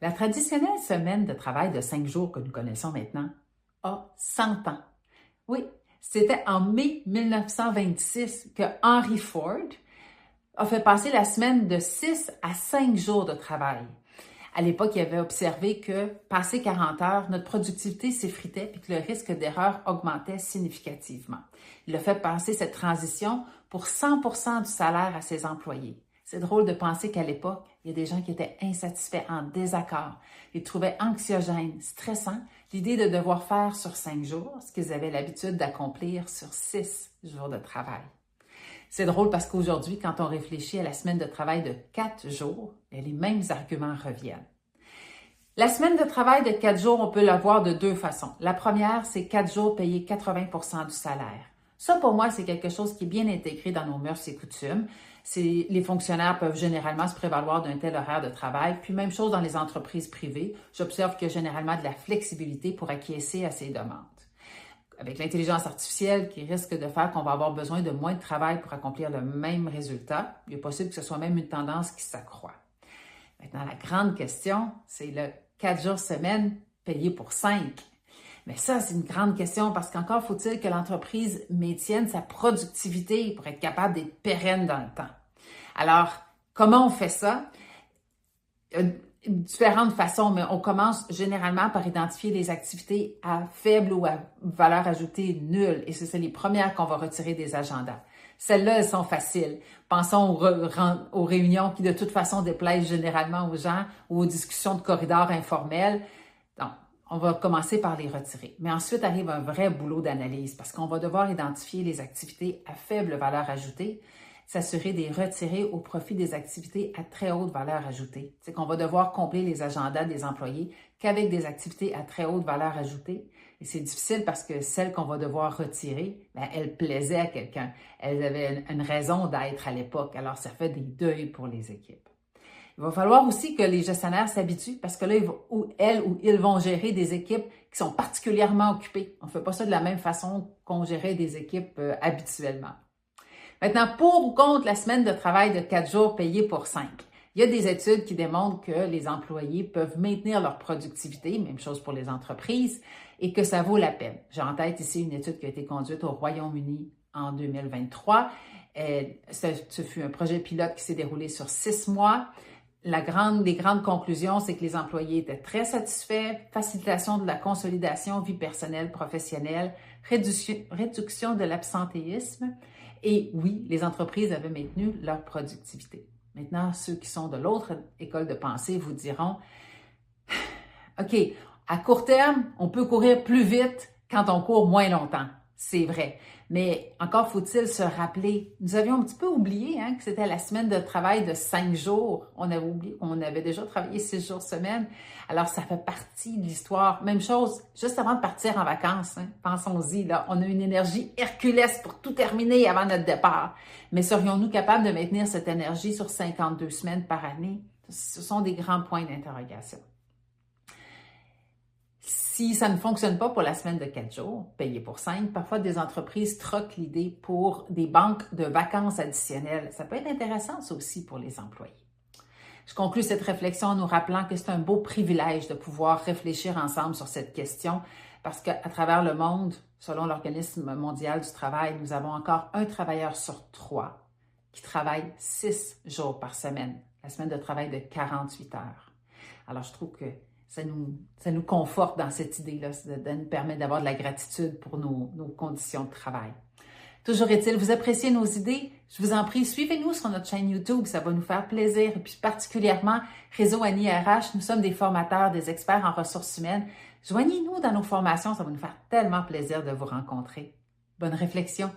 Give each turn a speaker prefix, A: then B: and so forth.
A: La traditionnelle semaine de travail de 5 jours que nous connaissons maintenant a 100 ans. Oui, c'était en mai 1926 que Henry Ford a fait passer la semaine de 6 à 5 jours de travail. À l'époque, il avait observé que, passé 40 heures, notre productivité s'effritait et que le risque d'erreur augmentait significativement. Il a fait passer cette transition pour 100% du salaire à ses employés. C'est drôle de penser qu'à l'époque, il y a des gens qui étaient insatisfaits, en désaccord. Ils trouvaient anxiogène, stressant, l'idée de devoir faire sur 5 jours ce qu'ils avaient l'habitude d'accomplir sur 6 jours de travail. C'est drôle parce qu'aujourd'hui, quand on réfléchit à la semaine de travail de 4 jours, les mêmes arguments reviennent. La semaine de travail de 4 jours, on peut la voir de 2 façons. La première, c'est 4 jours payés 80% du salaire. Ça, pour moi, c'est quelque chose qui est bien intégré dans nos mœurs et coutumes. Les fonctionnaires peuvent généralement se prévaloir d'un tel horaire de travail. Puis même chose dans les entreprises privées. J'observe qu'il y a généralement de la flexibilité pour acquiescer à ces demandes. Avec l'intelligence artificielle qui risque de faire qu'on va avoir besoin de moins de travail pour accomplir le même résultat, il est possible que ce soit même une tendance qui s'accroît. Maintenant, la grande question, c'est le 4 jours semaine payé pour 5. Mais ça, c'est une grande question parce qu'encore faut-il que l'entreprise maintienne sa productivité pour être capable d'être pérenne dans le temps. Alors, comment on fait ça? Différentes façons, mais on commence généralement par identifier les activités à faible ou à valeur ajoutée nulle. Et c'est les premières qu'on va retirer des agendas. Celles-là, elles sont faciles. Pensons aux réunions qui, de toute façon, déplaisent généralement aux gens ou aux discussions de corridors informels. Donc, on va commencer par les retirer. Mais ensuite arrive un vrai boulot d'analyse parce qu'on va devoir identifier les activités à faible valeur ajoutée, s'assurer de les retirer au profit des activités à très haute valeur ajoutée. C'est qu'on va devoir combler les agendas des employés qu'avec des activités à très haute valeur ajoutée. Et c'est difficile parce que celles qu'on va devoir retirer, elles plaisaient à quelqu'un. Elles avaient une raison d'être à l'époque. Alors, ça fait des deuils pour les équipes. Il va falloir aussi que les gestionnaires s'habituent parce que là, elles ou ils vont gérer des équipes qui sont particulièrement occupées. On ne fait pas ça de la même façon qu'on gérait des équipes habituellement. Maintenant, pour ou contre la semaine de travail de 4 jours payée pour 5, il y a des études qui démontrent que les employés peuvent maintenir leur productivité, même chose pour les entreprises, et que ça vaut la peine. J'ai en tête ici une étude qui a été conduite au Royaume-Uni en 2023. Ce fut un projet pilote qui s'est déroulé sur 6 mois. Les grandes conclusions, c'est que les employés étaient très satisfaits, facilitation de la consolidation vie personnelle, professionnelle, réduction de l'absentéisme. Et oui, les entreprises avaient maintenu leur productivité. Maintenant, ceux qui sont de l'autre école de pensée vous diront, OK, à court terme, on peut courir plus vite quand on court moins longtemps. C'est vrai. Mais encore faut-il se rappeler, nous avions un petit peu oublié que c'était la semaine de travail de 5 jours. On avait oublié qu'on avait déjà travaillé 6 jours semaine. Alors, ça fait partie de l'histoire. Même chose, juste avant de partir en vacances, pensons-y, là, on a une énergie herculéenne pour tout terminer avant notre départ. Mais serions-nous capables de maintenir cette énergie sur 52 semaines par année? Ce sont des grands points d'interrogation. Si ça ne fonctionne pas pour la semaine de 4 jours, payée pour 5, parfois des entreprises troquent l'idée pour des banques de vacances additionnelles. Ça peut être intéressant, ça aussi, pour les employés. Je conclus cette réflexion en nous rappelant que c'est un beau privilège de pouvoir réfléchir ensemble sur cette question parce qu'à travers le monde, selon l'Organisme mondial du travail, nous avons encore un travailleur sur 3 qui travaille 6 jours par semaine, la semaine de travail de 48 heures. Alors, je trouve que ça nous conforte dans cette idée-là, ça nous permet d'avoir de la gratitude pour nos conditions de travail. Toujours est-il, vous appréciez nos idées? Je vous en prie, suivez-nous sur notre chaîne YouTube, ça va nous faire plaisir. Et puis particulièrement, Réseau Annie RH, nous sommes des formateurs, des experts en ressources humaines. Joignez-nous dans nos formations, ça va nous faire tellement plaisir de vous rencontrer. Bonne réflexion!